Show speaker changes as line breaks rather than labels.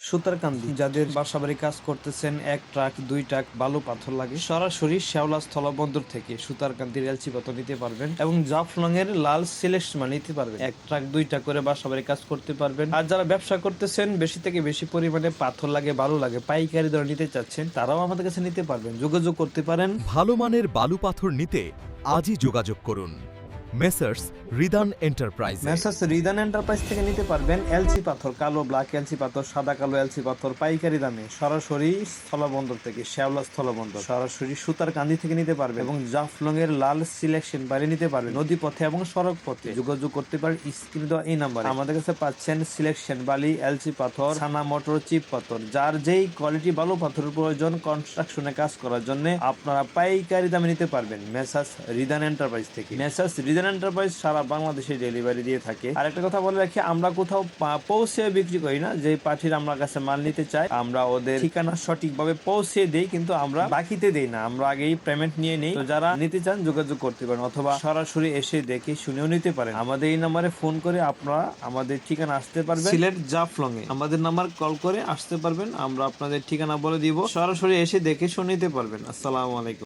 সুতারকান্দি যাদের বাসাবাড়ি কাজ করতেছেন, 1 ট্রাক 2 ট্রাক বালু পাথর লাগে, সরাসরি শেওলা স্থলবন্দর থেকে সুতারকান্দি রেলচি পাথর নিতে পারবেন এবং জাফলং এর লাল সিলেক্ট মাল নিতে পারবেন। 1 ট্রাক 2 ট্রাক করে বাসাবাড়ি কাজ করতে পারবেন। আর যারা ব্যবসা করতেছেন, বেশি থেকে বেশি পরিমাণে পাথর লাগে, বালু লাগে, পাইকারি দরে নিতে চাচ্ছেন, তারাও আমাদের কাছে নিতে পারবেন, যোগাযোগ করতে পারেন।
ভালো মানের বালু পাথর নিতে আজই যোগাযোগ করুন messrs Ridan enterprise.
Messrs Ridan enterprise থেকে নিতে পারবেন এলসি পাথর, কালো ব্ল্যাক এলসি পাথর, সাদা কালো এলসি পাথর পাইকারি দামে, সরাসরি স্থলবন্দর থেকে, শেওলা স্থলবন্দর, সরাসরি সুতারকান্দি থেকে নিতে পারবেন এবং জাফলং এর লাল সিলেকশন বাইরে নিতে পারবেন। নদী পথে এবং সড়ক পথে যোগাযোগ করতে পারেন স্ক্রিনে দেওয়া এই নাম্বারে। আমাদের কাছে পাচ্ছেন সিলেকশন বালি, এলসি পাথর, ছানা মোটর, চিপ পাথর, যার যেই কোয়ালিটি বালু পাথরের প্রয়োজন কনস্ট্রাকশনে কাজ করার জন্য আপনারা পাইকারি দামে নিতে পারবেন মেসার্স রিদান এন্টারপ্রাইজ থেকে। মেসার্স রিদান এন্টারপ্রাইজ সারা বাংলাদেশে ডেলিভারি দিয়ে থাকে। আর একটা কথা বলে রাখি, আমরা কোথাও পৌঁছে বিক্রি করি না। যে পার্টির আমরা কাছে মাল নিতে চাই, আমরা ওদের ঠিকানা সঠিকভাবে পৌঁছে দেই, কিন্তু আমরা বাকিতে দেই না, আমরা আগেই পেমেন্ট নিয়ে নেই। তো যারা নিতে চান যোগাযোগ করতে পারেন, অথবা সরাসরি এসে দেখে শুনেও নিতে পারেন। আমাদের এই নাম্বারে ফোন করে আপনারা আমাদের ঠিকানা আসতে পারবেন। সিলেট জাফলং এ আমাদের নাম্বার কল করে আসতে পারবেন, আমরা আপনাদের ঠিকানা বলে দিব, সরাসরি এসে দেখে শুনে নিতে পারবেন। আসসালামু আলাইকুম।